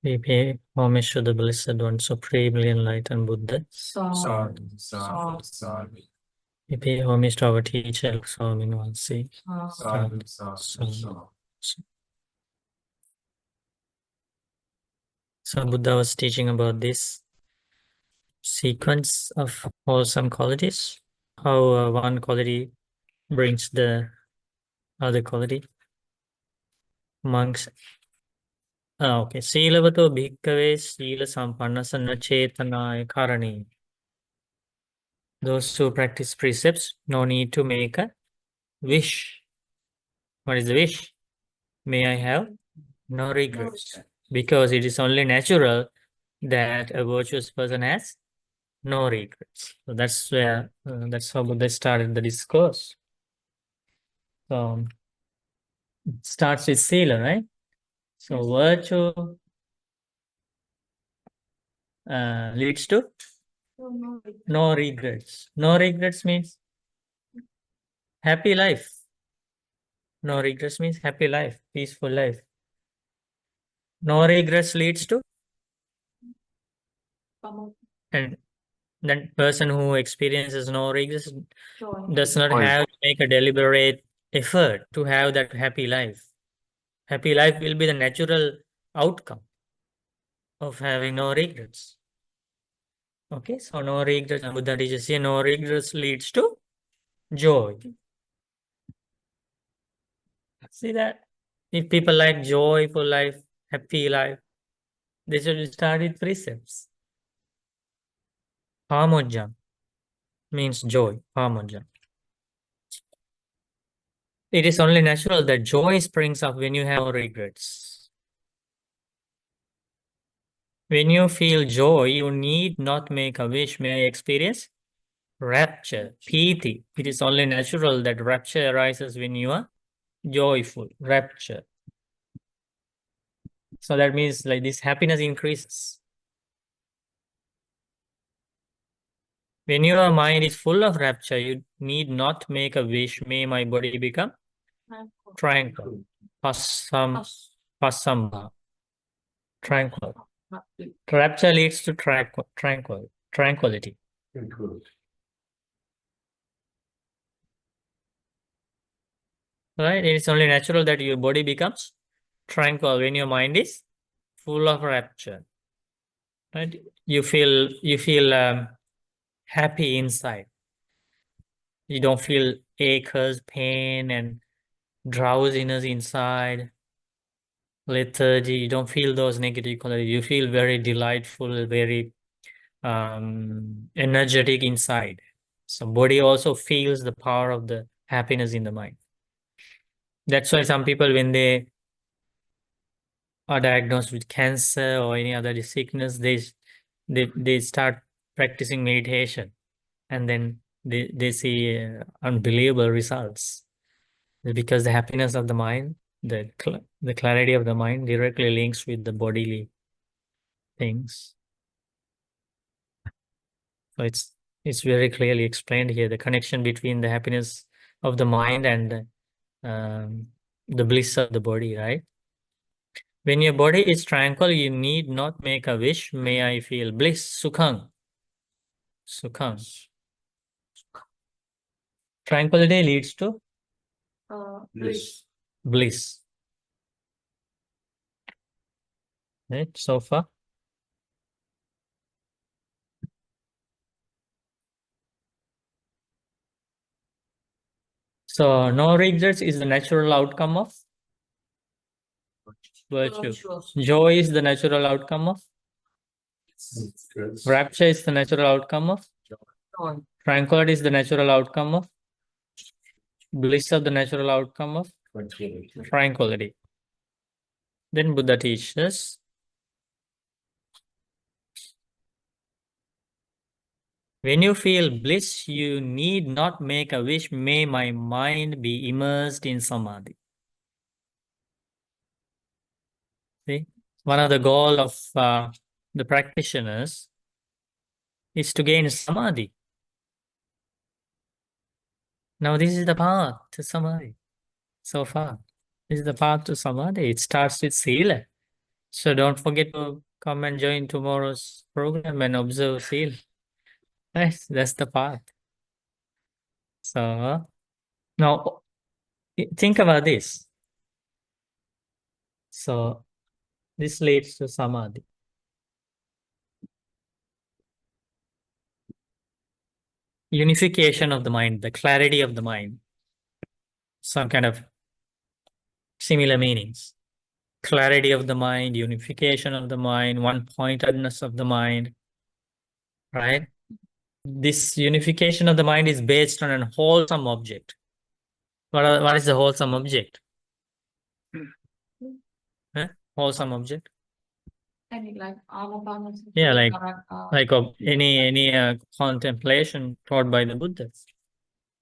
We pay homage to the Blessed One, Supremely Enlightened Buddha. Sadhu, sadhu, sadhu. We pay homage to our teacher, Swami Vansi. Sadhu, sadhu, sadhu. So Buddha was teaching about this sequence of wholesome qualities, how one quality brings the other quality. Monks. Okay. Sīlavato bhikkhave sīla sampannasa cetanaaya karani. Those who practice precepts, no need to make a wish. What is the wish? May I have no regrets. Because it is only natural that a virtuous person has no regrets. So that's where that's how Buddha started the discourse. So it starts with sila, right? So virtue leads to no regrets. No regrets means happy life. No regrets means happy life, peaceful life. No regrets leads to, and that person who experiences no regrets does not have to make a deliberate effort to have that happy life. Happy life will be the natural outcome of having no regrets. Okay, so no regrets, Buddha teaches here, no regrets leads to joy. See that? If people like joyful life, happy life, they should start with precepts. Pamojjam means joy, pamojjam. It is only natural that joy springs up when you have no regrets. When you feel joy, you need not make a wish. May I experience rapture, piti. It is only natural that rapture arises when you are joyful, rapture. So that means like this happiness increases. When your mind is full of rapture, you need not make a wish. May my body become tranquil. Pasamba. Tranquil. Rapture leads to tranquility. Right? It's only natural that your body becomes tranquil when your mind is full of rapture. Right? You feel happy inside. You don't feel aches, pain, and drowsiness inside. Lethargy. You don't feel those negative qualities. You feel very delightful, very energetic inside. So body also feels the power of the happiness in the mind. That's why some people, when they are diagnosed with cancer or any other sickness, they start practicing meditation, and then they see unbelievable results. Because the happiness of the mind, the clarity of the mind directly links with the bodily things. So it's very clearly explained here, the connection between the happiness of the mind and the bliss of the body, right? When your body is tranquil, you need not make a wish. May I feel bliss, sukhang. Sukhang. Tranquility leads to Bliss. bliss. Right, so far. So no regrets is the natural outcome of virtue. Joy is the natural outcome of rapture, is the natural outcome of tranquility, is the natural outcome of bliss, of the natural outcome of tranquility. Then Buddha teaches, when you feel bliss, you need not make a wish. May my mind be immersed in samadhi. See, one of the goals of the practitioners is to gain samadhi. Now this is the path to samadhi. So far, this is the path to samadhi. It starts with sila. So don't forget to come and join tomorrow's program and observe seal. Right? That's the path. So now think about this. So this leads to samadhi. Unification of the mind, the clarity of the mind. Some kind of similar meanings. Clarity of the mind, unification of the mind, one-pointedness of the mind, right? This unification of the mind is based on a wholesome object. What is the wholesome object? Huh? Wholesome object? Any like Yeah, like any contemplation taught by the Buddha.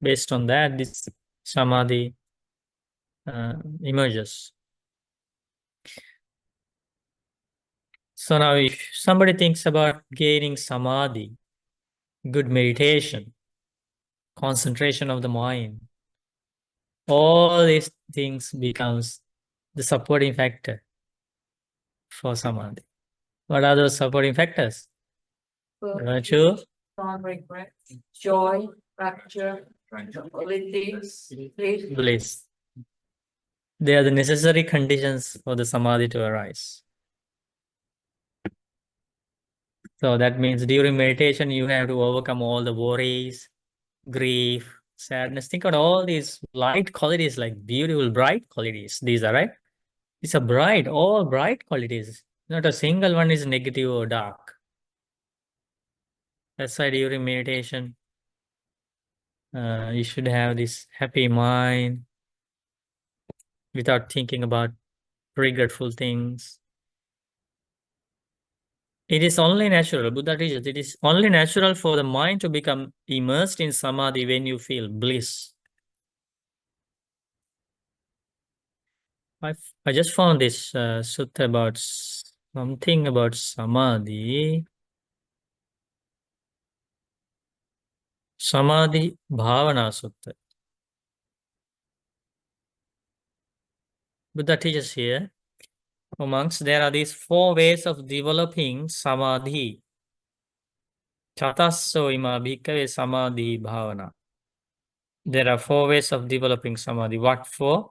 Based on that, this samadhi emerges. So now if somebody thinks about gaining samadhi, good meditation, concentration of the mind, all these things becomes the supporting factor for samadhi. What are those supporting factors? Virtue, regret, joy, rapture, tranquility, bliss. They are the necessary conditions for the samadhi to arise. So that means during meditation, you have to overcome all the worries, grief, sadness. Think about all these light qualities, like beautiful, bright qualities. These are right. These are bright, all bright qualities. Not a single one is negative or dark. That's why during meditation, you should have this happy mind without thinking about regretful things. It is only natural, Buddha teaches, it is only natural for the mind to become immersed in samadhi when you feel bliss. I just found this sutta about something about samadhi. Samādhibhāvanāsutta. Buddha teaches here, for monks, there are these 4 ways of developing samadhi. Chatasso ima bhikkhave samadhi bhavana. There are 4 ways of developing samadhi. What for?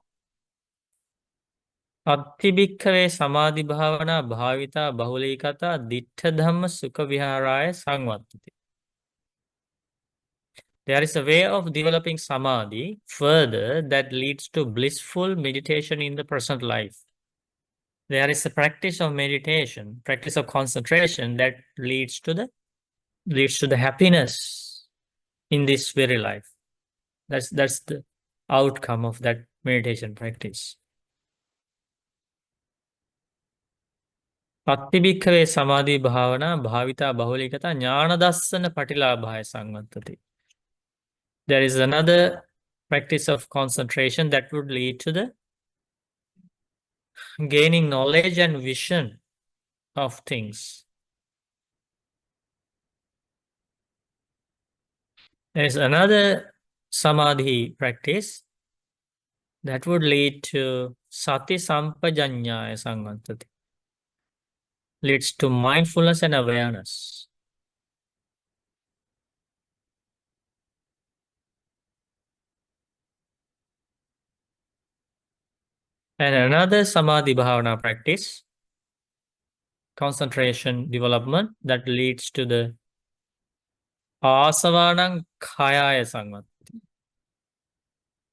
Atti bhikkhave samadhi bhavana bhavita bahulikata dittha dhamma sukha viharaya sangvattati. There is a way of developing samadhi further that leads to blissful meditation in the present life. There is a practice of meditation, practice of concentration that leads to the happiness in this very life. That's the outcome of that meditation practice. Patti bhikkhave samadhi bhavana bhavita bahulikata jnana dassana patilabhaya sangvattati. There is another practice of concentration that would lead to the gaining knowledge and vision of things. There is another samadhi practice that would lead to sati sampajanyaya sangvantati. Leads to mindfulness and awareness. And another samadhi bhavana practice, concentration development, that leads to the asavanang khayaya sangvantati.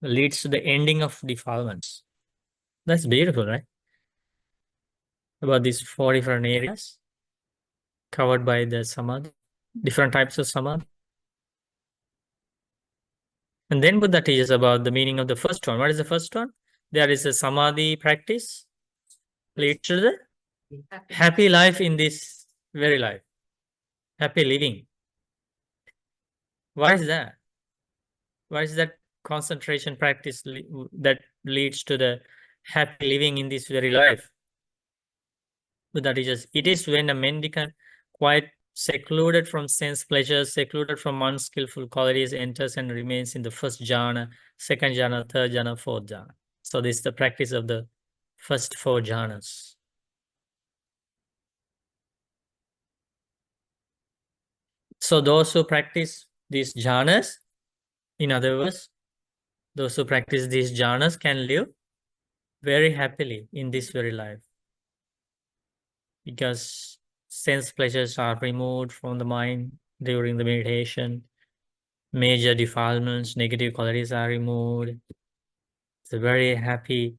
Leads to the ending of defilements. That's beautiful, right? About these 4 different areas covered by the samadhi, different types of samadhi. And then Buddha teaches about the meaning of the first one. What is the first one? There is a samadhi practice, leads to the happy life in this very life. Happy living. Why is that? Why is that concentration practice that leads to the happy living in this very life? Buddha teaches, it is when a mendicant, quite secluded from sense pleasures, secluded from unskillful qualities, enters and remains in the first jhana, second jhana, third jhana, fourth jhana. So this is the practice of the first 4 jhanas. So those who practice these jhanas, in other words, those who practice these jhanas can live very happily in this very life, because sense pleasures are removed from the mind during the meditation. Major defilements, negative qualities are removed. It's a very happy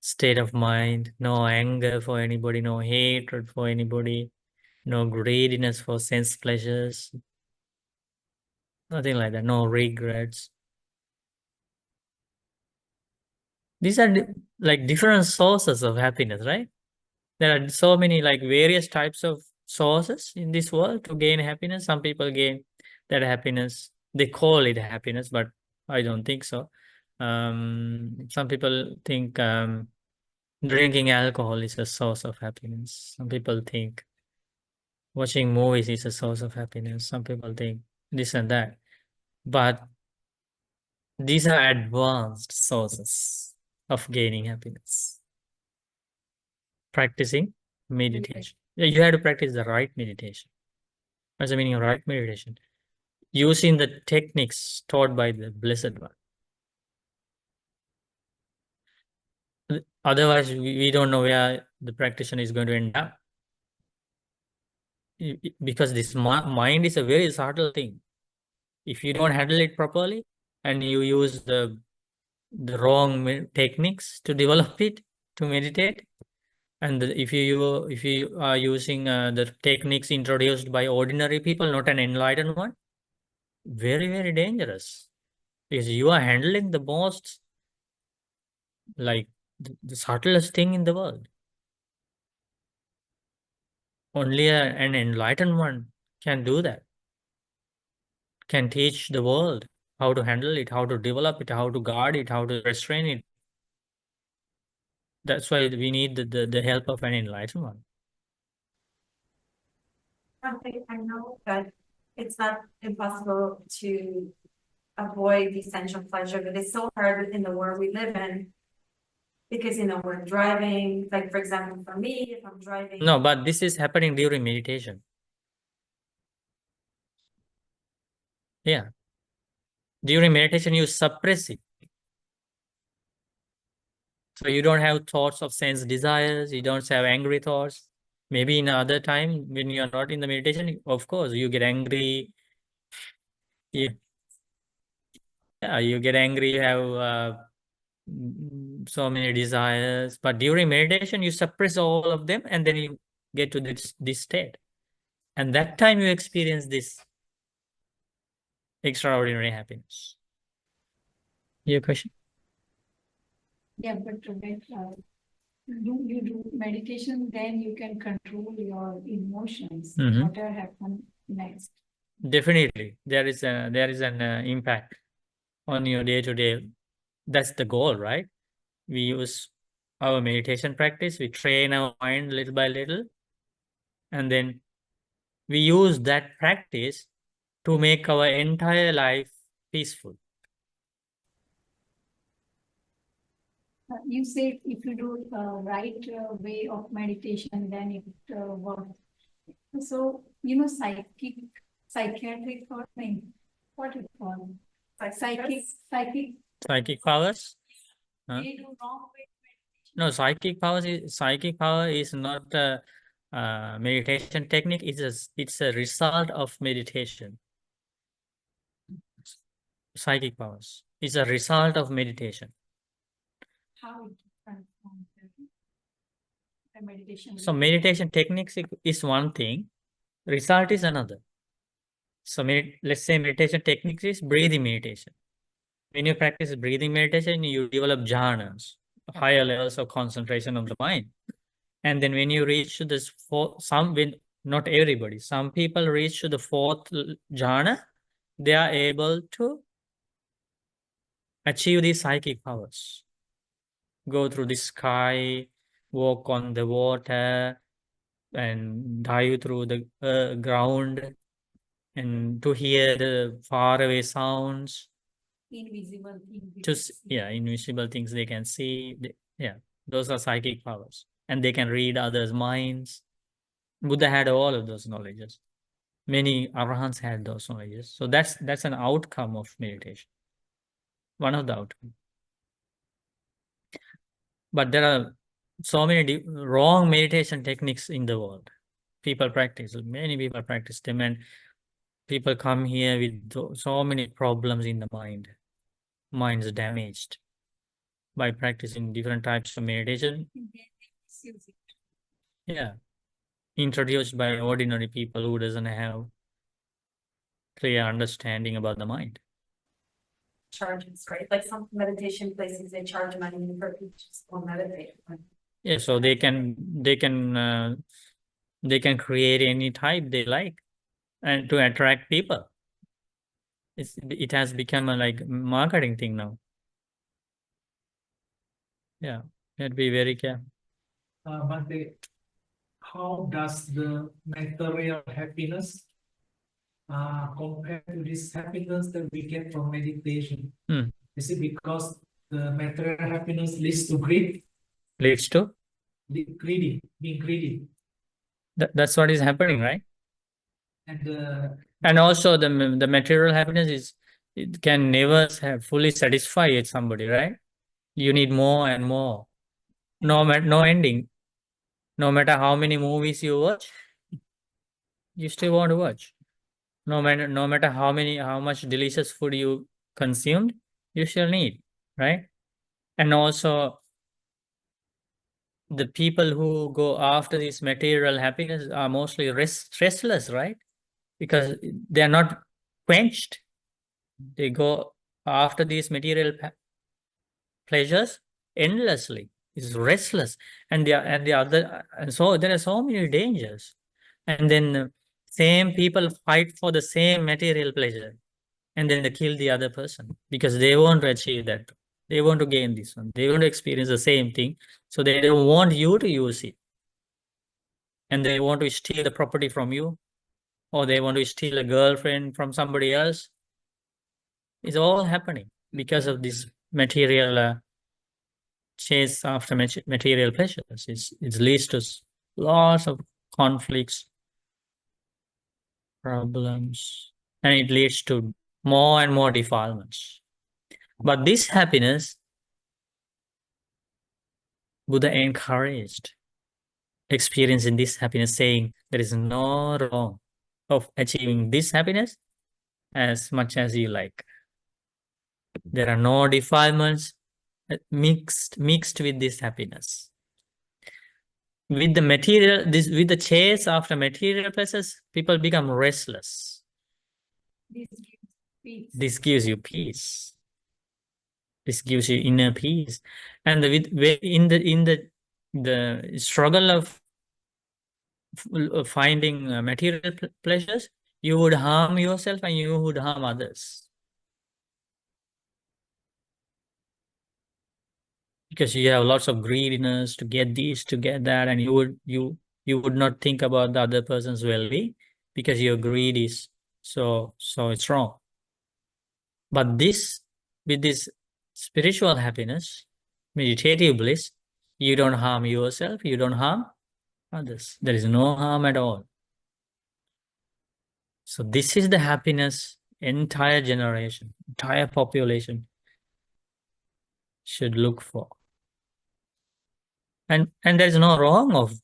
state of mind. No anger for anybody, no hatred for anybody, no greediness for sense pleasures, nothing like that, no regrets. These are like different sources of happiness, right? There are so many like various types of sources in this world to gain happiness. Some people gain that happiness, they call it happiness, but I don't think so. Some people think drinking alcohol is a source of happiness. Some people think watching movies is a source of happiness. Some people think this and that. But these are advanced sources of gaining happiness. Practicing meditation. Yeah, you have to practice the right meditation. What's the meaning of right meditation? Using the techniques taught by the Blessed One. Otherwise, we don't know where the practitioner is going to end up. Because this mind is a very subtle thing. If you don't handle it properly and you use the wrong techniques to develop it, to meditate, and if you are using the techniques introduced by ordinary people, not an enlightened one, very, very dangerous, because you are handling the most like the subtlest thing in the world. Only an enlightened one can do that, can teach the world how to handle it, how to develop it, how to guard it, how to restrain it. That's why we need the help of an enlightened one. I know that it's not impossible to avoid the sensual pleasure, but it's so hard in the world we live in. Because, we're driving, like, for example, for me, if I'm driving. No, but this is happening during meditation. Yeah. During meditation, you suppress it. So you don't have thoughts of sense desires, you don't have angry thoughts. Maybe in other time when you are not in the meditation, of course, you get angry. Yeah, you get angry, you have so many desires. But during meditation, you suppress all of them and then you get to this state. And that time you experience this extraordinary happiness. Your question? Yeah, but when you do meditation, then you can control your emotions. Mhm. Whatever happens next. Definitely, there is an impact on your day-to-day. That's the goal, right? We use our meditation practice, we train our mind little by little, and then we use that practice to make our entire life peaceful. You say if you do right way of meditation, then it works. So, psychiatric thought thing, what it called? Psychic powers? Huh? They do wrong way meditation. No, psychic power is not a meditation technique. It's a result of meditation. Psychic powers is a result of meditation. How it transforms the meditation. So meditation techniques is one thing, result is another. So let's say meditation techniques is breathing meditation. When you practice breathing meditation, you develop jhanas, higher levels of concentration of the mind. And then when you reach to this not everybody, some people reach to the fourth jhana, they are able to achieve these psychic powers. Go through the sky, walk on the water, and dive through the ground, and to hear the faraway sounds. Invisible things. Invisible things they can see. Those are psychic powers. And they can read others' minds. Buddha had all of those knowledges. Many arahants had those knowledges. So that's an outcome of meditation. One of the outcomes. But there are so many wrong meditation techniques in the world. People practice, many people practice them, and people come here with so many problems in the mind. Mind is damaged by practicing different types of meditation. Yeah. Introduced by ordinary people who doesn't have clear understanding about the mind. Charges, right? Like some meditation places, they charge money for people to just go meditate. Yeah, so they can create any type they like and to attract people. It has become a like marketing thing now. Yeah, you have to be very careful. Bhante, how does the material happiness compare to this happiness that we get from meditation? Is it because the material happiness leads to greed? Leads to? Being greedy. That's what is happening, right? And also the material happiness it can never fully satisfy somebody, right? You need more and more. No ending. No matter how many movies you watch, you still want to watch. No matter how much delicious food you consumed, you still need, right? And also the people who go after this material happiness are mostly restless, right? Because they are not quenched. They go after these material pleasures endlessly. It's restless, and so there are so many dangers. And then same people fight for the same material pleasure, and then they kill the other person because they want to achieve that. They want to gain this one. They want to experience the same thing, so they don't want you to use it, and they want to steal the property from you, or they want to steal a girlfriend from somebody else. It's all happening because of this material chase after material pleasures. It leads to lots of conflicts, problems, and it leads to more and more defilements. But this happiness, Buddha encouraged experiencing this happiness, saying there is no wrong of achieving this happiness as much as you like. There are no defilements mixed with this happiness. With the material, with the chase after material pleasures, people become restless. This gives you peace. This gives you inner peace. And in the struggle of finding material pleasures, you would harm yourself and you would harm others. Because you have lots of greediness to get this, to get that, and you would not think about the other person's well-being because your greed is so it's wrong. But with this spiritual happiness, meditative bliss, you don't harm yourself, you don't harm others. There is no harm at all. So this is the happiness entire generation, entire population should look for. And there's no wrong of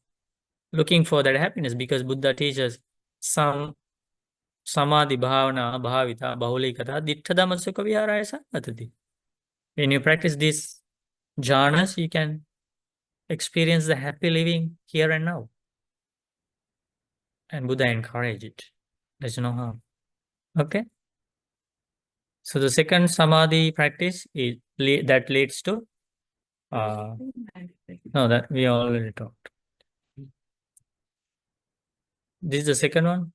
looking for that happiness, because Buddha teaches Samādhibhāvanāsutta bahulikata diṭṭha sukha vihāraya sampatati. When you practice these jhanas, you can experience the happy living here and now. And Buddha encouraged it. There's no harm. Okay? So the second samadhi practice is that leads to no, that we already talked. This is the second one.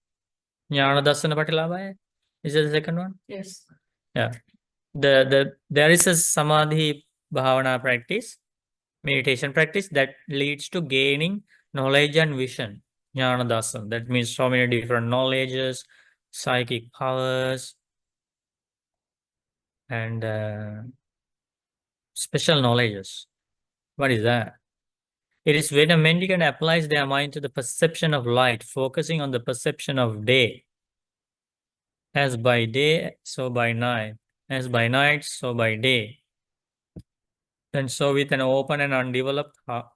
Jnana Dassana Patilabhaya. Is it the second one? Yes. Yeah. There is a Samadhi Bhavana practice, meditation practice that leads to gaining knowledge and vision. Jnana Dassana. That means so many different knowledges, psychic powers, and special knowledges. What is that? It is when a mendicant applies their mind to the perception of light, focusing on the perception of day, As by day, so by night. As by night, so by day. And so with an open and unenveloped heart,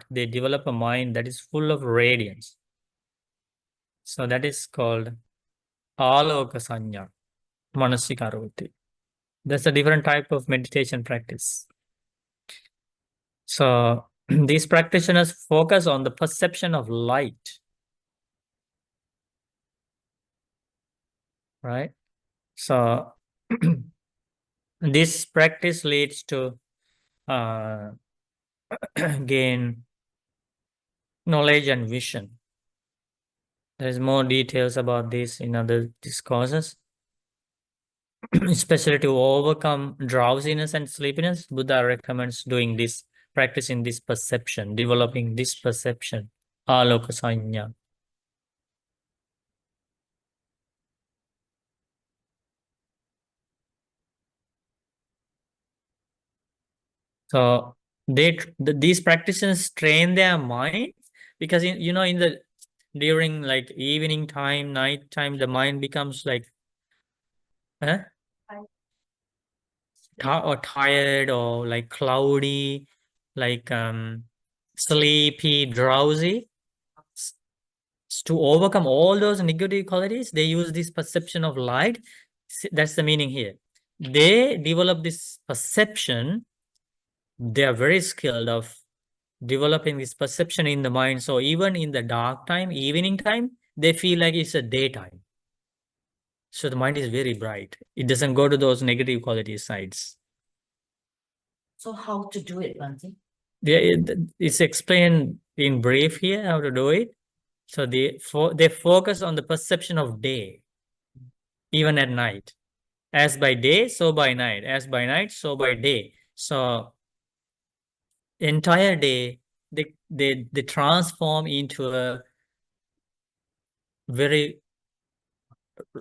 they develop a mind that is full of radiance. So that is called Aloka Sanya, Manasikaroti. That's a different type of meditation practice. So these practitioners focus on the perception of light. Right? So this practice leads to gain knowledge and vision. There is more details about this in other discourses. Especially to overcome drowsiness and sleepiness, Buddha recommends doing this, practicing this perception, developing this perception, aloka sanya. So these practitioners train their mind because during like evening time, night time, the mind becomes like or tired or like cloudy, like sleepy, drowsy. To overcome all those negative qualities, they use this perception of light. That's the meaning here. They develop this perception. They are very skilled of developing this perception in the mind. So even in the dark time, evening time, they feel like it's a daytime. So the mind is very bright. It doesn't go to those negative quality sides. So how to do it, Bhante? It's explained in brief here how to do it. So they focus on the perception of day, even at night. As by day, so by night. As by night, so by day. So entire day, they transform into a very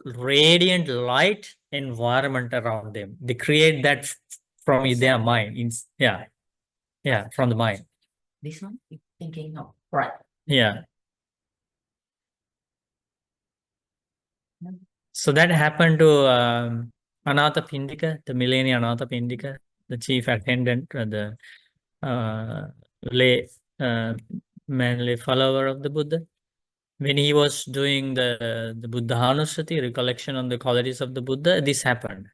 radiant light environment around them. They create that from their mind. Yeah, from the mind. This one, you're thinking of, right? Yeah. So that happened to Anathapindika, the millennial Anathapindika, the chief attendant, the lay manly follower of the Buddha. When he was doing the Buddhanussati, recollection on the qualities of the Buddha, this happened.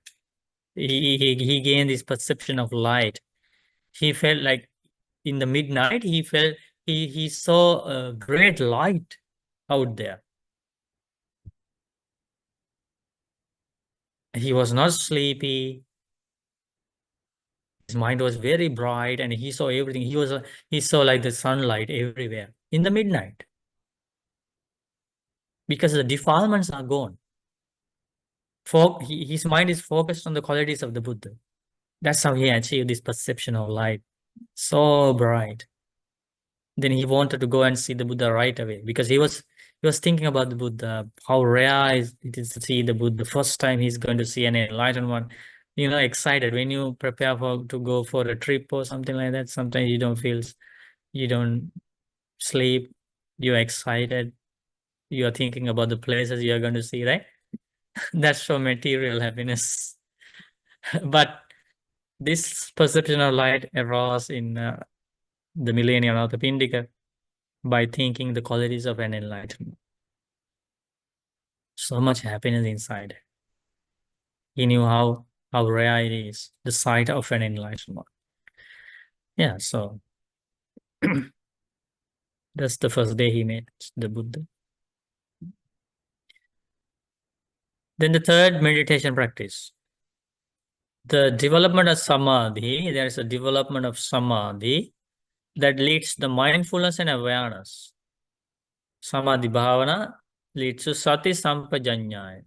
He gained this perception of light. He felt like in the midnight, he saw a great light out there. He was not sleepy. His mind was very bright and he saw everything. He saw like the sunlight everywhere in the midnight. Because the defilements are gone. His mind is focused on the qualities of the Buddha. That's how he achieved this perception of light. So bright. Then he wanted to go and see the Buddha right away because he was thinking about the Buddha, how rare it is to see the Buddha. The first time he's going to see an enlightened one. Excited when you prepare to go for a trip or something like that. Sometimes you don't sleep, you're excited, you're thinking about the places you're going to see, right? That's for material happiness. But this perception of light arose in the millennial Anathapindika by thinking the qualities of an enlightenment. So much happiness inside. He knew how rare it is, the sight of an enlightenment. Yeah, so that's the first day he met the Buddha. Then the third meditation practice. The development of Samadhi, there is a development of Samadhi that leads to mindfulness and awareness. Samādhibhāvanā leads to Sati Sampajanyaya.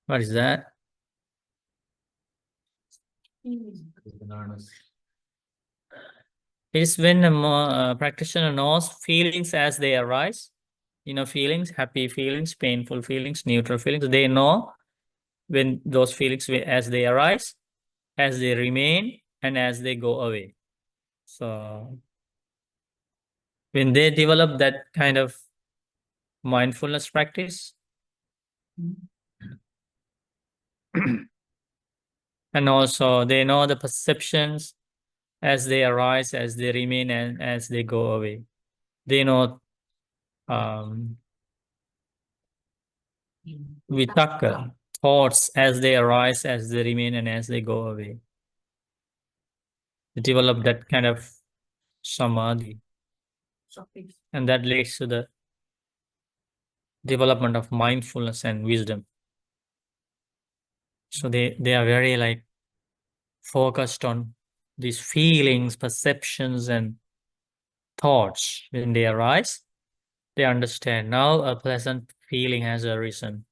What is that? It is when a practitioner knows feelings as they arise. Feelings, happy feelings, painful feelings, neutral feelings. They know when those feelings as they arise, as they remain, and as they go away. So when they develop that kind of mindfulness practice, and also they know the perceptions as they arise, as they remain, and as they go away. They know vitaka, thoughts as they arise, as they remain, and as they go away. They develop that kind of samadhi, and that leads to the development of mindfulness and wisdom. So they are very like focused on these feelings, perceptions, and thoughts. When they arise, they understand now a pleasant feeling has arisen,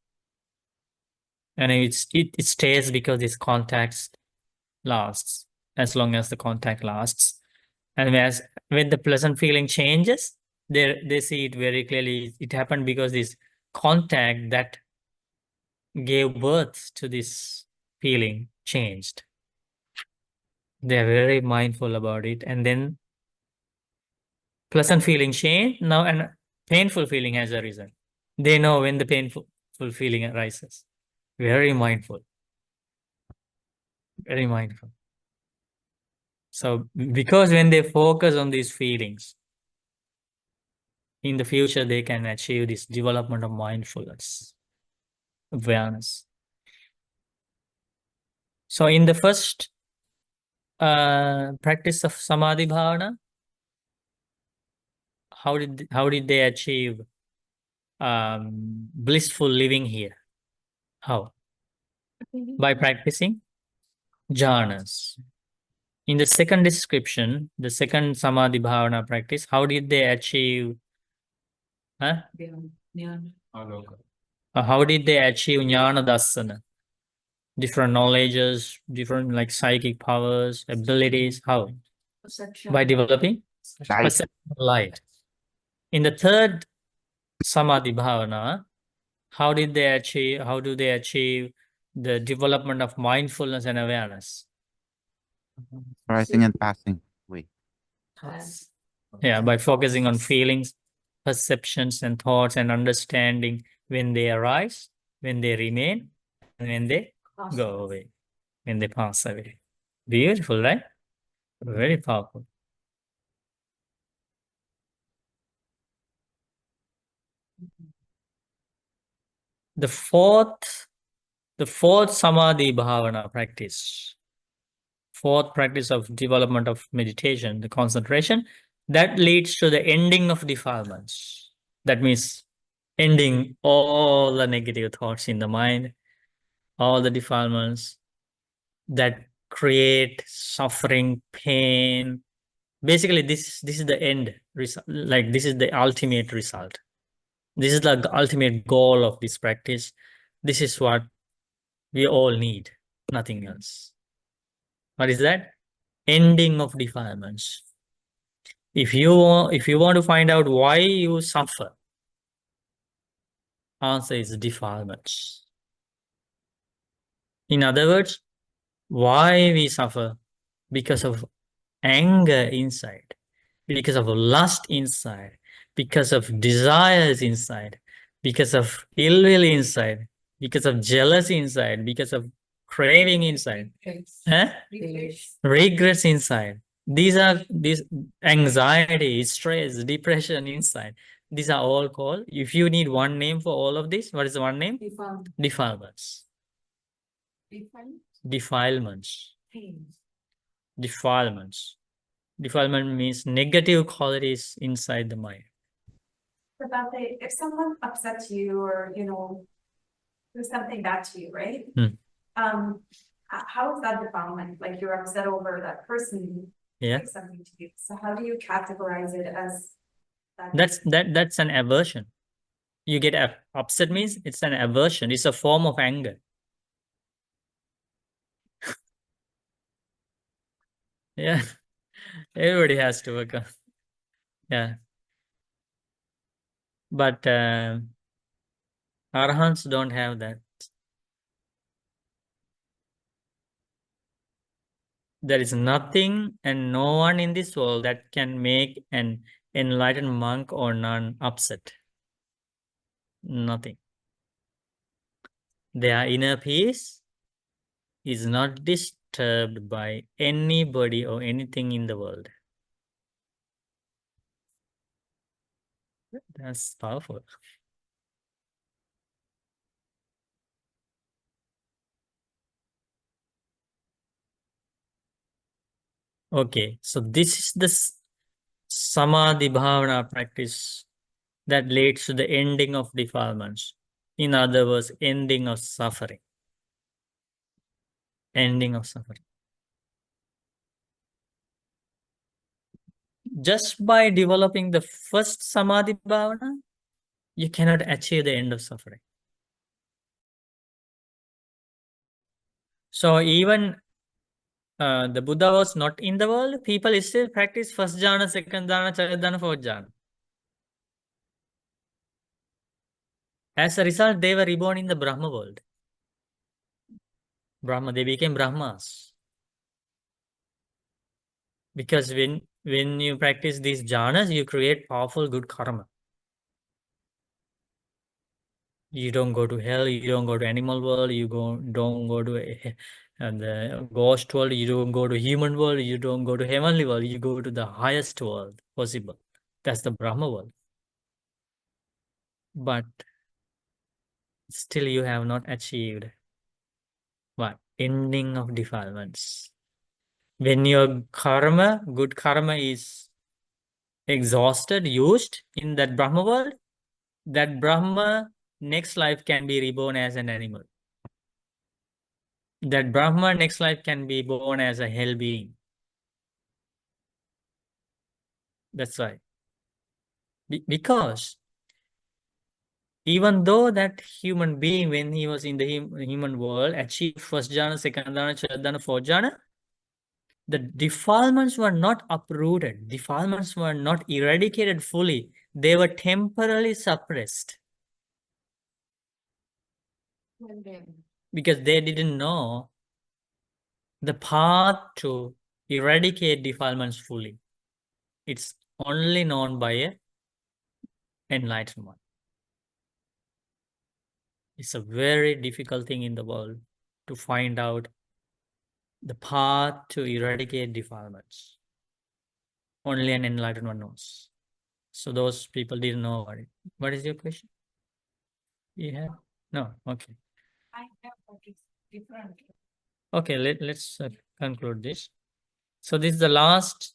and it stays because this context lasts, as long as the contact lasts. And when the pleasant feeling changes, they see it very clearly. It happened because this contact that gave birth to this feeling changed. They are very mindful about it. And then pleasant feeling changed now, and painful feeling has arisen. They know when the painful feeling arises. Very mindful. Very mindful. So because when they focus on these feelings, in the future they can achieve this development of mindfulness, awareness. So in the first practice of Samādhibhāvana, how did they achieve blissful living here? How? By practicing jhanas. In the second description, the second Samādhibhāvana practice, how did they achieve? How did they achieve jnana dassana? Different knowledges, different like psychic powers, abilities. How? By developing perception of light. In the third Samādhibhāvana, how do they achieve the development of mindfulness and awareness? Rising and passing. Wait. Yeah, by focusing on feelings, perceptions, and thoughts, and understanding when they arise, when they remain, and when they go away, when they pass away. Beautiful, right? Very powerful. The fourth Samādhibhāvana practice, fourth practice of development of meditation, the concentration, that leads to the ending of defilements. That means ending all the negative thoughts in the mind, all the defilements that create suffering, pain. Basically, this is the end result. Like this is the ultimate result. This is the ultimate goal of this practice. This is what we all need, nothing else. What is that? Ending of defilements. If you want to find out why you suffer, answer is defilements. In other words, why we suffer? Because of anger inside, because of lust inside, because of desires inside, because of ill will inside, because of jealousy inside, because of craving inside, regrets inside. These anxiety, stress, depression inside. These are all called, if you need one name for all of this, what is the one name? Defilements. Defilements. Defilements. Defilement means negative qualities inside the mind. But Bhante, if someone upsets you or, do something bad to you, right? How is that defilement? Like you're upset over that person did something to you. So how do you categorize it as that? That's an aversion. You get upset means it's an aversion. It's a form of anger. Yeah. Everybody has to work on. Yeah. But Arahants don't have that. There is nothing and no one in this world that can make an enlightened monk or nun upset? Nothing. Their inner peace is not disturbed by anybody or anything in the world. That's powerful. Okay, so this is the Samādhibhāvanā practice that leads to the ending of defilements. In other words, ending of suffering. Ending of suffering. Just by developing the first Samādhibhāvanā, you cannot achieve the end of suffering. So even the Buddha was not in the world, people still practice first jhana, second jhana, third jhana, fourth jhana. As a result, they were reborn in the Brahma world. They became Brahmas. Because when you practice these jhanas, you create powerful good karma. You don't go to hell, you don't go to animal world, you don't go to the ghost world, you don't go to human world, you don't go to heavenly world, you go to the highest world possible. That's the Brahma world. But still you have not achieved what? Ending of defilements. When your karma, good karma is exhausted, used in that Brahma world, that Brahma next life can be reborn as an animal. That Brahma next life can be born as a hell being. That's right. Because even though that human being, when he was in the human world, achieved first jhana, second jhana, third jhana, fourth jhana, the defilements were not uprooted. Defilements were not eradicated fully. They were temporarily suppressed. Because they didn't know the path to eradicate defilements fully. It's only known by an enlightened one. It's a very difficult thing in the world to find out the path to eradicate defilements. Only an enlightened one knows. So those people didn't know about it. What is your question? Yeah. No. Okay. I have, but it's different. Okay. Let's conclude this. So this is the last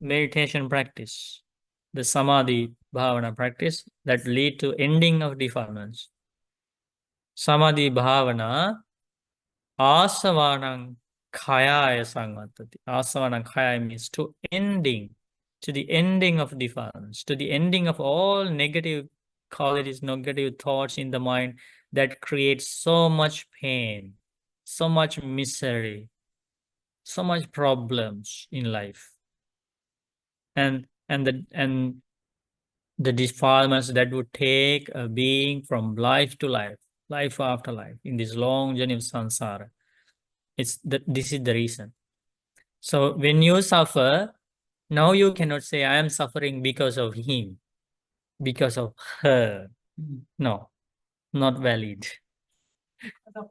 meditation practice, the Samādhibhāvanā practice that lead to ending of defilements. Samādhibhāvanā āsavanang khayāya samvattati. Āsavanang khayāya means to the ending of defilements, to the ending of all negative qualities, negative thoughts in the mind that creates so much pain, so much misery, so much problems in life. And the defilements that would take a being from life to life, life after life, in this long journey of samsara. This is the reason. So when you suffer, now you cannot say, I am suffering because of him, because of her. No, not valid.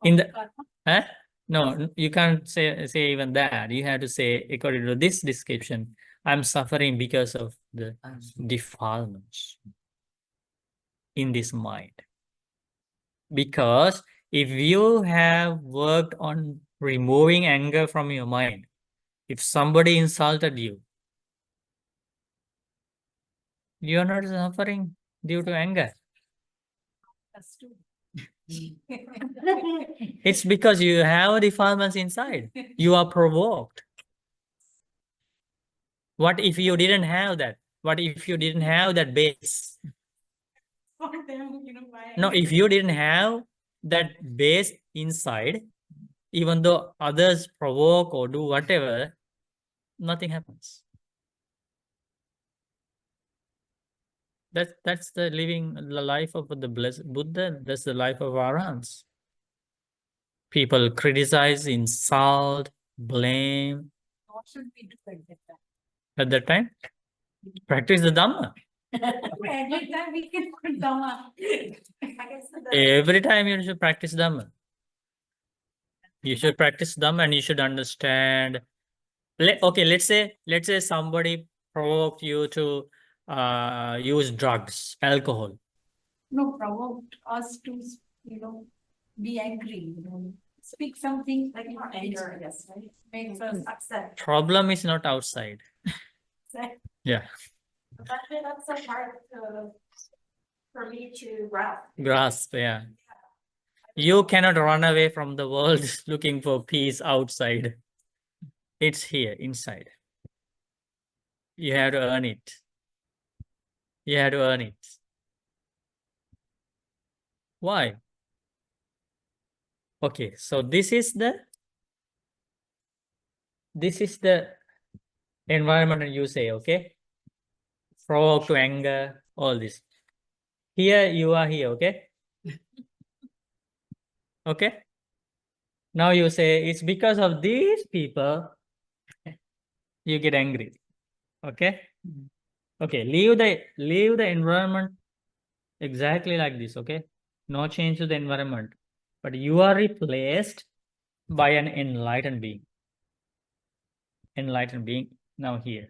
In the no, you can't say even that. You have to say, according to this description, I'm suffering because of the defilements in this mind. Because if you have worked on removing anger from your mind, if somebody insulted you, you are not suffering due to anger. That's true. It's because you have defilements inside. You are provoked. What if you didn't have that? What if you didn't have that base? No, if you didn't have that base inside, even though others provoke or do whatever, nothing happens. That's the life of the blessed Buddha. That's the life of Arahants. People criticize, insult, blame. What should we do at that time? At that time, Practice the Dhamma. Every time we can put Dhamma. I guess the Every time you should practice Dhamma. You should practice Dhamma and you should understand. Okay, let's say somebody provoked you to use drugs, alcohol. No, provoked us to, be angry, speak something like more which anger, I guess, right? makes us Upset. Problem is not outside. Yeah, But that's so hard for me to grasp. grasp, yeah. You cannot run away from the world looking for peace outside. It's here, inside. You have to earn it. You have to earn it. Why? Okay, so this is the environment you say, okay? Provoke to anger, all this. Here you are here, okay? Okay? Now you say it's because of these people you get angry. Okay? Okay, leave the environment exactly like this, okay? No change to the environment. But you are replaced by an enlightened being. Enlightened being now here.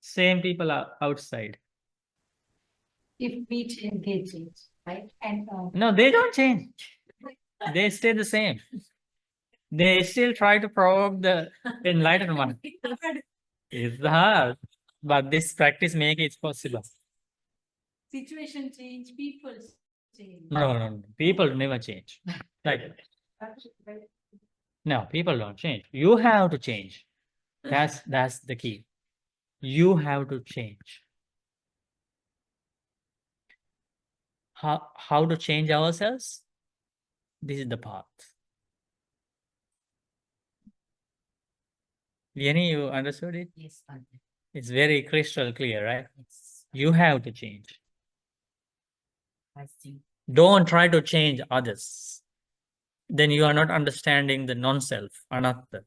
Same people are outside. if we change, they change, right? And No, they don't change. They stay the same. They still try to provoke the enlightened one. It's hard, but this practice make it possible. situation change, people change. No. People never change. Like, no, people don't change. You have to change. That's the key. You have to change. How to change ourselves? This is the path. Jenny, you understood it? Yes, Bhante. It's very crystal clear, right? Yes, You have to change. I see. Don't try to change others. Then you are not understanding the non-self, anatta.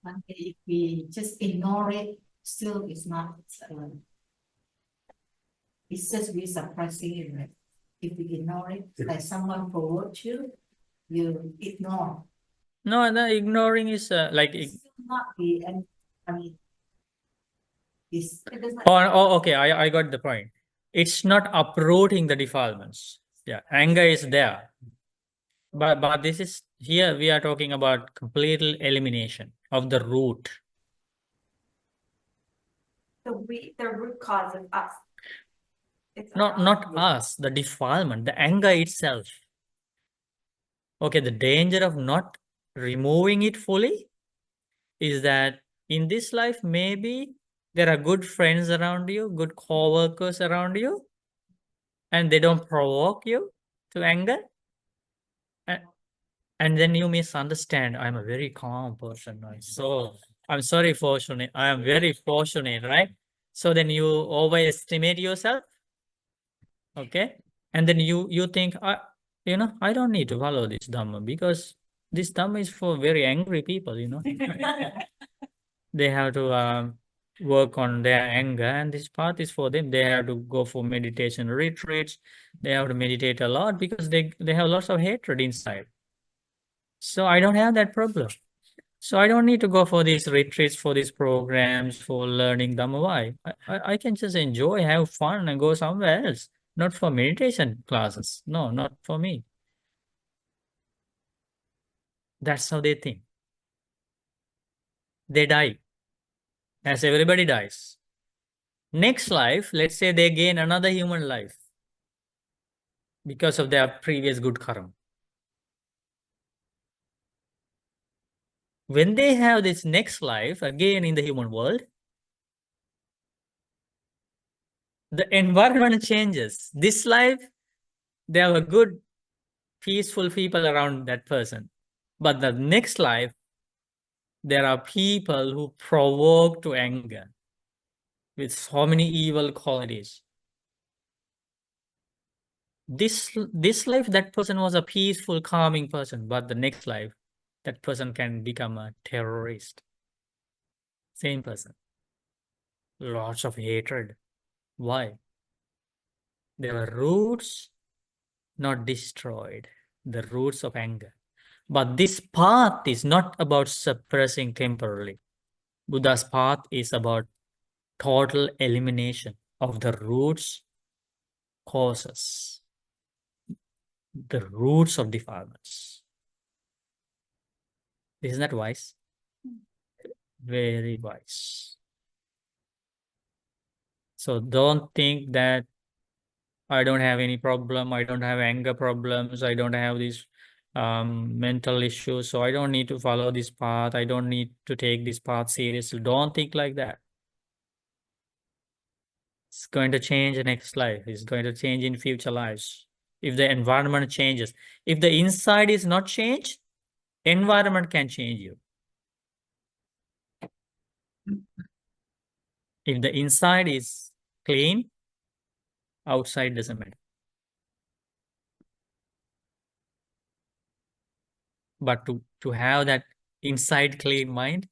Bhante, if we just ignore it, still it's not, it's just be surprising, right? If we ignore it, like someone provoked you, you ignore. No, the ignoring is like. It's still not be, and I mean, it's, It doesn't. Oh, okay. I got the point. It's not uprooting the defilements. Yeah, anger is there. But this is here we are talking about complete elimination of the root. The root cause of us. It's Not us, the defilement, the anger itself. Okay, the danger of not removing it fully is that in this life, maybe there are good friends around you, good co-workers around you, and they don't provoke you to anger. And then you misunderstand. I'm a very calm person. So I'm sorry, fortunate. I am very fortunate, right? So then you overestimate yourself. Okay. And then you think, I don't need to follow this Dhamma because this Dhamma is for very angry people, They have to work on their anger, and this path is for them. They have to go for meditation retreats. They have to meditate a lot because they have lots of hatred inside. So I don't have that problem. So I don't need to go for these retreats, for these programs, for learning Dhamma. Why? I can just enjoy, have fun, and go somewhere else. Not for meditation classes. No, not for me. That's how they think. They die. As everybody dies. Next life, let's say they gain another human life because of their previous good karma. When they have this next life again in the human world, the environment changes. This life, there are good, peaceful people around that person. But the next life, there are people who provoke to anger with so many evil qualities. This life, that person was a peaceful, calming person, but the next life, that person can become a terrorist. Same person. Lots of hatred. Why? There are roots not destroyed, the roots of anger. But this path is not about suppressing temporarily. Buddha's path is about total elimination of the roots, causes, the roots of defilements. Isn't that wise? Very wise. So don't think that I don't have any problem, I don't have anger problems, I don't have these mental issues, so I don't need to follow this path, I don't need to take this path seriously. Don't think like that. It's going to change in next life. It's going to change in future lives. If the environment changes. If the inside is not changed, environment can change you. If the inside is clean, outside doesn't matter. But to have that inside clean mind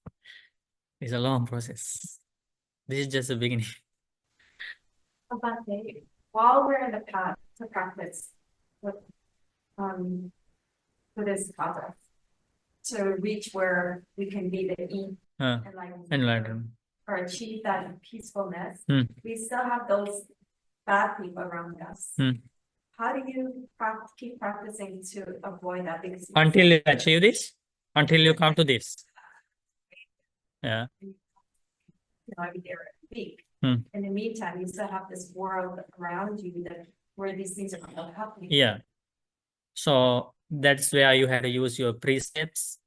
is a long process. This is just the beginning. About while we're in the path to practice with Buddhist process to reach where we can be the enlightenment or achieve that peacefulness, we still have those bad people around us. How do you keep practicing to avoid that? Because until you achieve this, until you come to this. Yeah. Every day or every week. In the meantime, you still have this world around you that where these things are not happening. Yeah. So that's where you had to use your precepts.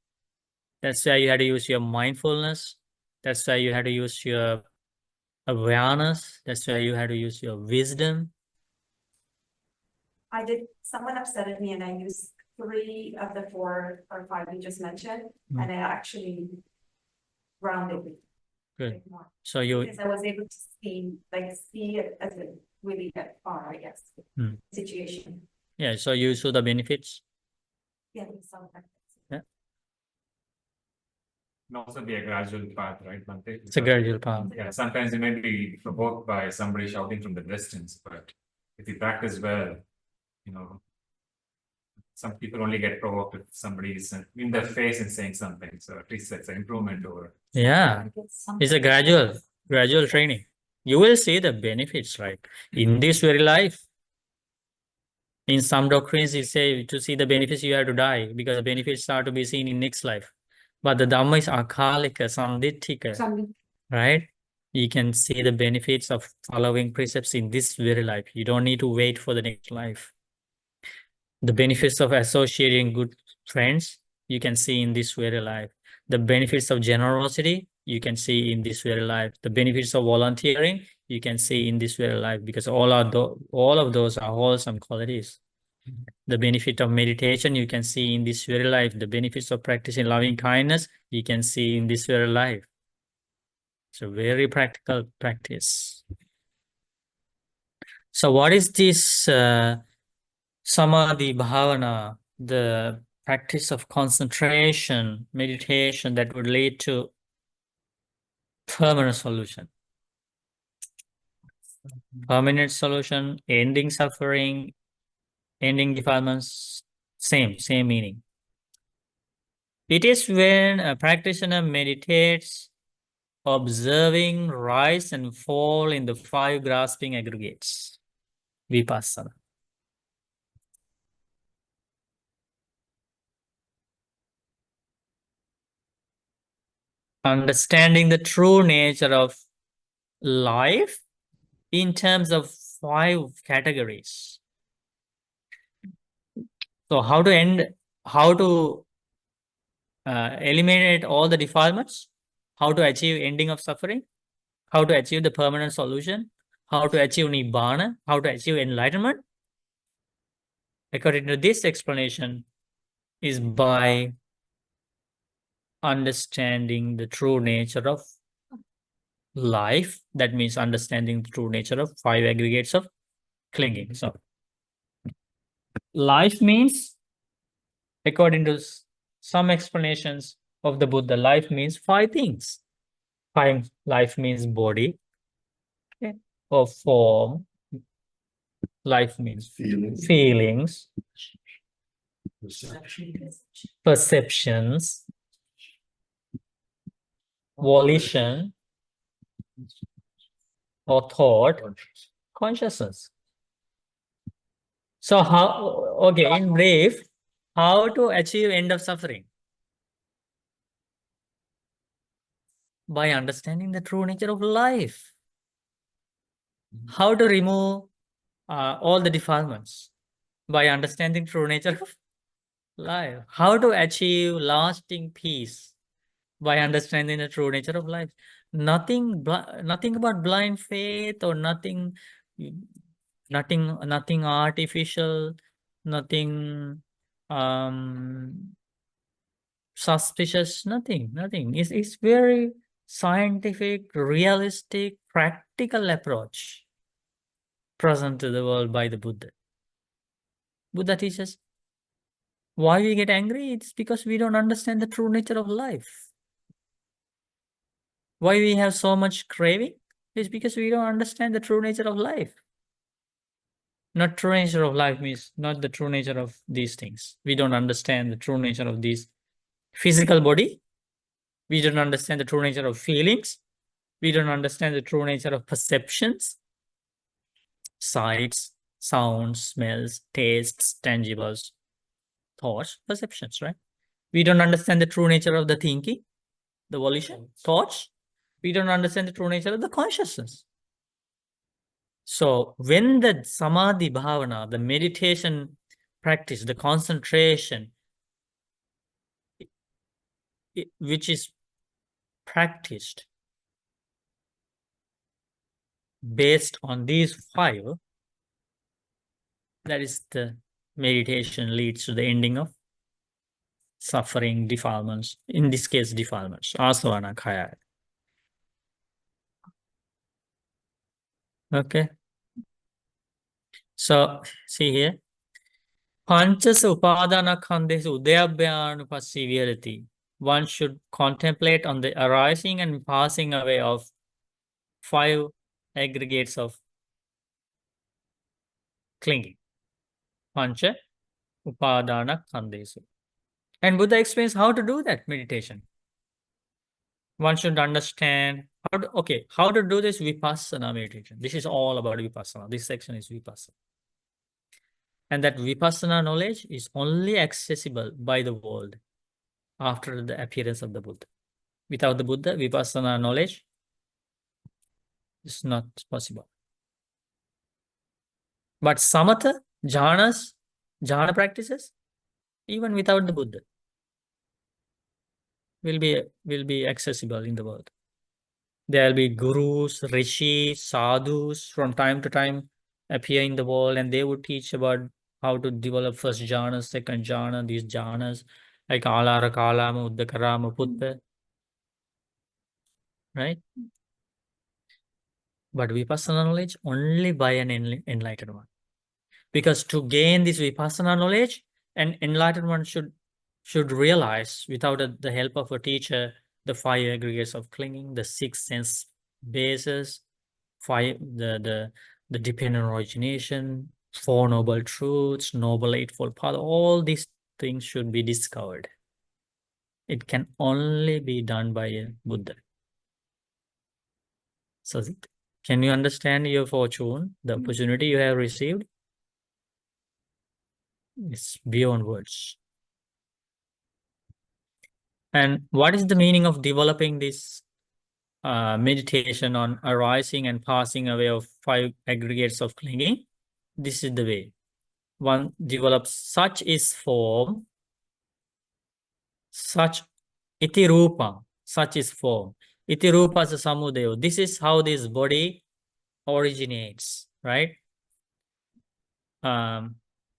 That's where you had to use your mindfulness. That's where you had to use your awareness. That's where you had to use your wisdom. Someone upset me and I used 3 of the 4 or 5 you just mentioned, and I actually rounded it. Good. More. So Because I was able to see it as a really get far, I guess, situation. Yeah, so you saw the benefits. Yeah, some benefits. Yeah. Can also be a gradual path, right, Bhante? It's a gradual path. Yeah, sometimes you may be provoked by somebody shouting from the distance, but if you practice well, you know, some people only get provoked if somebody is in their face and saying something. So at least that's an improvement over. Yeah, it's a gradual training. You will see the benefits, right? In this very life. In some doctrines, you say to see the benefits, you have to die because the benefits are to be seen in next life. But the Dhamma is akalika, samditthika, right? You can see the benefits of following precepts in this very life. You don't need to wait for the next life. The benefits of associating good friends, you can see in this very life. The benefits of generosity, you can see in this very life. The benefits of volunteering, you can see in this very life, because all of those are wholesome qualities. The benefit of meditation, you can see in this very life. The benefits of practicing loving kindness, you can see in this very life. It's a very practical practice. So what is this Samadhi Bhavana, the practice of concentration, meditation that would lead to permanent solution? Permanent solution, ending suffering, ending defilements, same meaning. It is when a practitioner meditates, observing rise and fall in the 5 grasping aggregates, vipassana. Understanding the true nature of life in terms of 5 categories. So how to eliminate all the defilements, how to achieve ending of suffering, how to achieve the permanent solution, how to achieve nibbana, how to achieve enlightenment. According to this explanation, is by understanding the true nature of life. That means understanding the true nature of 5 aggregates of clinging. So life means, according to some explanations of the Buddha, life means 5 things. Life means body, okay, or form. Life means feelings, perceptions, volition, or thought, consciousness. So okay, in brief, how to achieve end of suffering? By understanding the true nature of life. How to remove all the defilements? By understanding true nature of life. How to achieve lasting peace? By understanding the true nature of life. Nothing about blind faith or nothing artificial, nothing suspicious, nothing. It's very scientific, realistic, practical approach present to the world by the Buddha. Buddha teaches why we get angry. It's because we don't understand the true nature of life. Why we have so much craving? It's because we don't understand the true nature of life. Not true nature of life means not the true nature of these things. We don't understand the true nature of these physical body. We don't understand the true nature of feelings. We don't understand the true nature of perceptions, sights, sounds, smells, tastes, tangibles, thoughts, perceptions, right? We don't understand the true nature of the thinking, the volition, thoughts. We don't understand the true nature of the consciousness. So when the Samādhibhāvanā, the meditation practice, the concentration, which is practiced based on these 5, that is the meditation leads to the ending of suffering, defilements, in this case defilements, asavana khaya. Okay. So see here. Panchasa upadana khandesu udayabhyanupassī virati. One should contemplate on the arising and passing away of 5 aggregates of clinging. Pancha upadana khandesu. And Buddha explains how to do that meditation. One should understand how to do this vipassana meditation. This is all about vipassana. This section is vipassana. And that vipassana knowledge is only accessible by the world after the appearance of the Buddha. Without the Buddha, vipassana knowledge is not possible. But samatha, jhana practices, even without the Buddha, will be accessible in the world. There will be gurus, rishis, sadhus from time to time appear in the world, and they would teach about how to develop first jhana, second jhana, these jhanas, like alara, kalama, uddakarama, putta. Right? But vipassana knowledge only by an enlightened one. Because to gain this vipassana knowledge, an enlightened one should realize without the help of a teacher the 5 aggregates of clinging, the 6 sense bases, the dependent origination, 4 noble truths, noble eightfold path. All these things should be discovered. It can only be done by a Buddha. So can you understand your fortune, the opportunity you have received? It's beyond words. And what is the meaning of developing this meditation on arising and passing away of 5 aggregates of clinging? This is the way. One develops such is form, such iti rupa, such is form. Iti rupa is samudaya. This is how this body originates, right?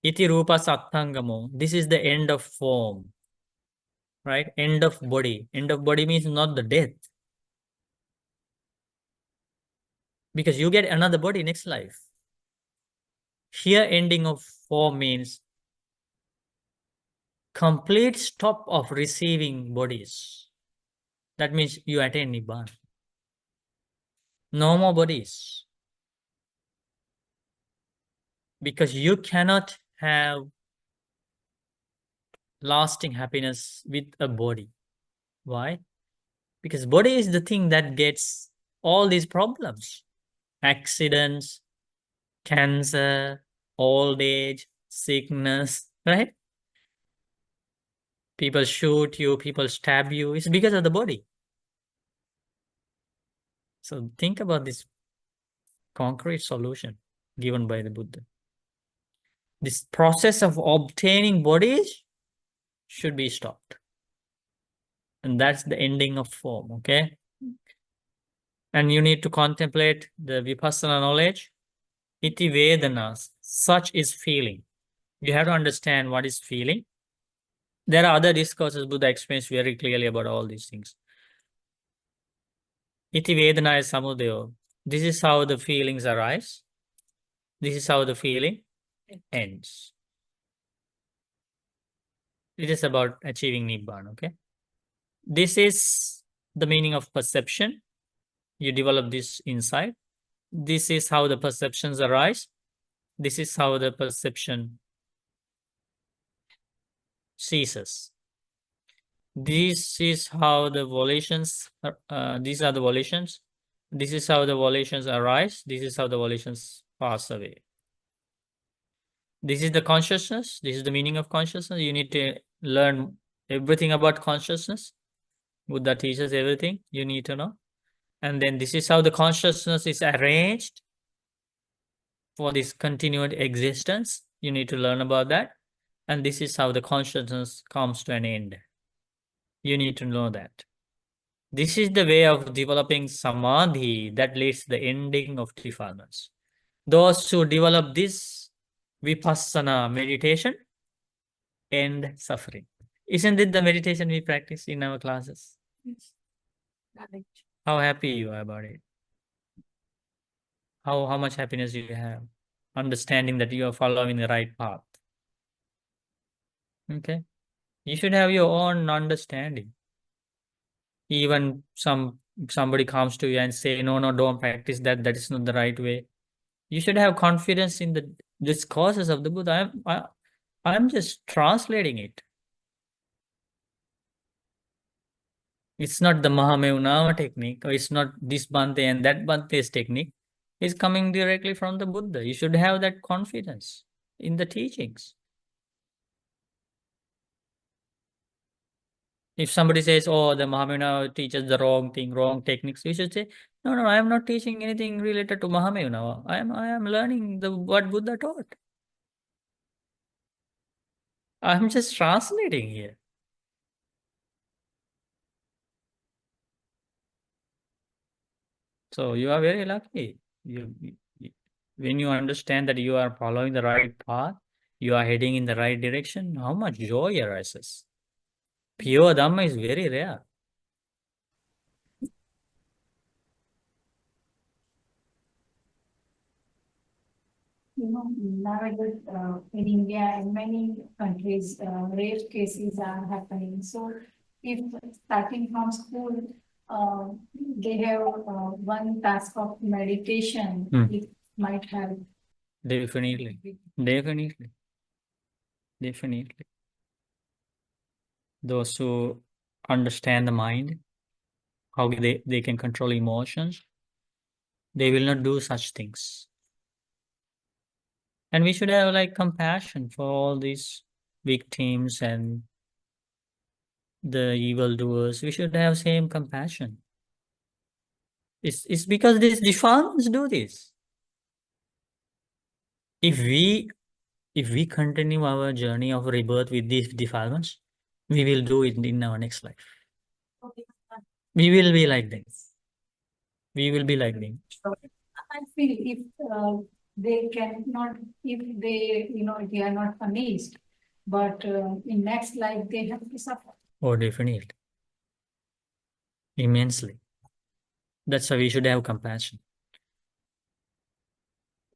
Iti rupa sattangamo. This is the end of form, right? End of body. End of body means not the death. Because you get another body next life. Here ending of form means complete stop of receiving bodies. That means you attain Nibbana. No more bodies. Because you cannot have lasting happiness with a body. Why? Because body is the thing that gets all these problems. Accidents, cancer, old age, sickness, right? People shoot you, people stab you. It's because of the body. So think about this concrete solution given by the Buddha. This process of obtaining bodies should be stopped. And that's the ending of form, okay? And you need to contemplate the vipassana knowledge. Iti vedanas, such is feeling. You have to understand what is feeling. There are other discourses Buddha explains very clearly about all these things. Iti vedana is samudaya. This is how the feelings arise. This is how the feeling ends. It is about achieving Nibbana, okay? This is the meaning of perception. You develop this insight. This is how the perceptions arise. This is how the perception ceases. This is how the volitions, these are the volitions. This is how the volitions arise. This is how the volitions pass away. This is the consciousness. This is the meaning of consciousness. You need to learn everything about consciousness. Buddha teaches everything you need to know. And then this is how the consciousness is arranged for this continued existence. You need to learn about that. And this is how the consciousness comes to an end. You need to know that. This is the way of developing samadhi that leads to the ending of defilements. Those who develop this vipassana meditation end suffering. Isn't it the meditation we practice in our classes? Yes. How happy you are about it? How much happiness you have? Understanding that you are following the right path. Okay? You should have your own understanding. Even somebody comes to you and say, no, don't practice that. That is not the right way. You should have confidence in the discourses of the Buddha. I'm just translating it. It's not the Mahamevunava technique, or it's not this Bhante and that Bhante's technique. It's coming directly from the Buddha. You should have that confidence in the teachings. If somebody says, oh, the Mahamevunava teaches the wrong thing, wrong techniques, you should say, no, I am not teaching anything related to Mahamevunava. I am learning what Buddha taught. I'm just translating here. So you are very lucky. When you understand that you are following the right path, you are heading in the right direction, how much joy arises. Pure Dhamma is very rare. Nowadays, in India and many countries, rape cases are happening. So if starting from school, they have one task of meditation, it might help. Definitely. Those who understand the mind, how they can control emotions, they will not do such things. And we should have like compassion for all these victims and the evildoers. We should have same compassion. It's because these defilements do this. If we continue our journey of rebirth with these defilements, we will do it in our next life. We will be like this. We will be like them. I feel if they cannot, if they are not punished, but in next life they have to suffer. Oh, definitely. Immensely. That's why we should have compassion.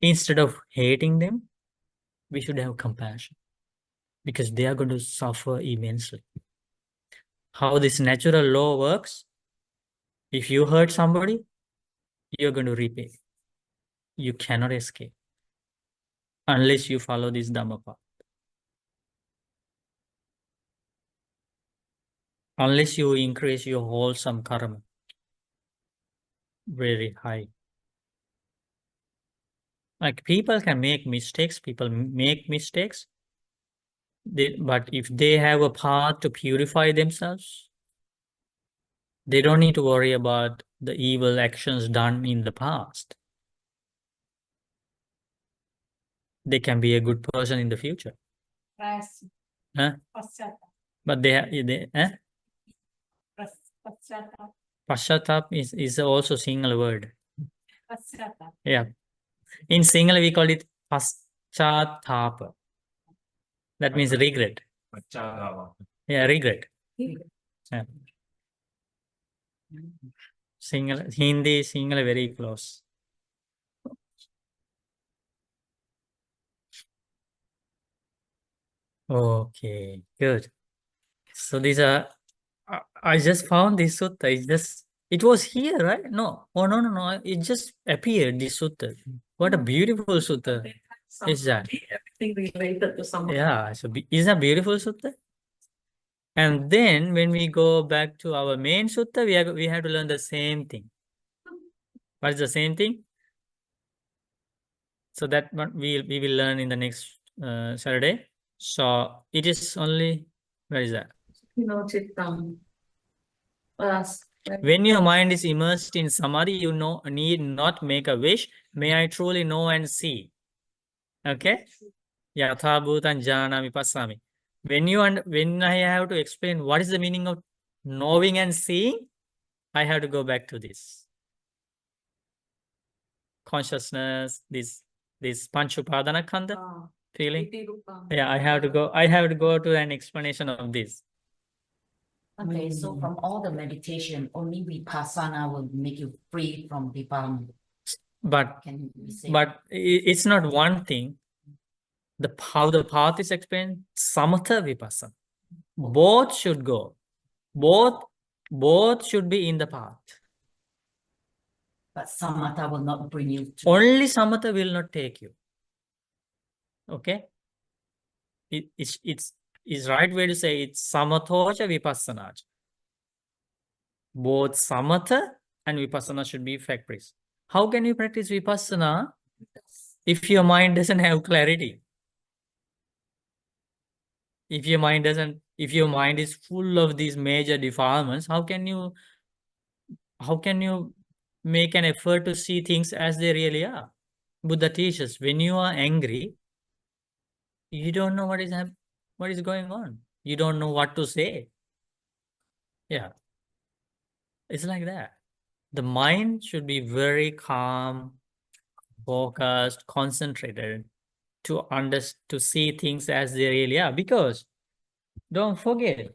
Instead of hating them, we should have compassion. because they are going to suffer immensely. How this natural law works, if you hurt somebody, you're going to repay. You cannot escape unless you follow this Dhamma path. Unless you increase your wholesome karma very high. Like people can make mistakes, but if they have a path to purify themselves, they don't need to worry about the evil actions done in the past. They can be a good person in the future. Pras- Huh? Paschata. But Paschata. Pashatap is also single word. Paschata. Yeah. In Sinhala we call it Paschatapa. That means regret. Pachadava. Yeah, regret. Yeah. Sinhala, Hindi, Sinhala very close. Okay, good. So these are, I just found this sutta. It was here, right? No. Oh, no. It just appeared, this sutta. What a beautiful sutta is that. Everything related to some. Yeah, so is that beautiful sutta? And then when we go back to our main sutta, we have to learn the same thing. What is the same thing? So that one we will learn in the next Saturday. So it is only, where is that? When your mind is immersed in samadhi, you need not make a wish. May I truly know and see. Okay? Yatha bhutan janami passami. When I have to explain what is the meaning of knowing and seeing, I have to go back to this. Consciousness, this pancha upadana khandha feeling. Yeah, I have to go to an explanation of this. Okay, so from all the meditation, only vipassana will make you free from defilement. But Can we say? it's not one thing. How the path is explained, samatha vipassana. Both should go. Both should be in the path. But samatha will not bring you to. Only samatha will not take you. Okay? It's right way to say it's samathocha vipassana. Both samatha and vipassana should be practiced. How can you practice vipassana if your mind doesn't have clarity? If your mind is full of these major defilements, how can you make an effort to see things as they really are? Buddha teaches, when you are angry, you don't know what is going on. You don't know what to say. Yeah. It's like that. The mind should be very calm, focused, concentrated to see things as they really are. Because don't forget,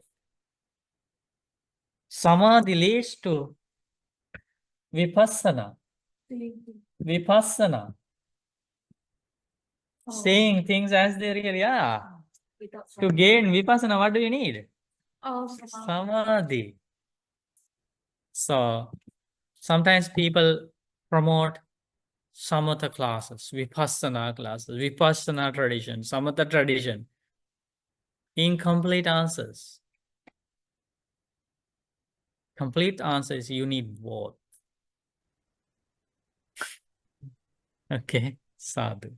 samadhi leads to vipassana. Vipassana. Seeing things as they really are. To gain vipassana, what do you need? Samadhi. So sometimes people promote samatha classes, vipassana tradition, samatha tradition. Incomplete answers. Complete answers, you need both. Okay, sadhu.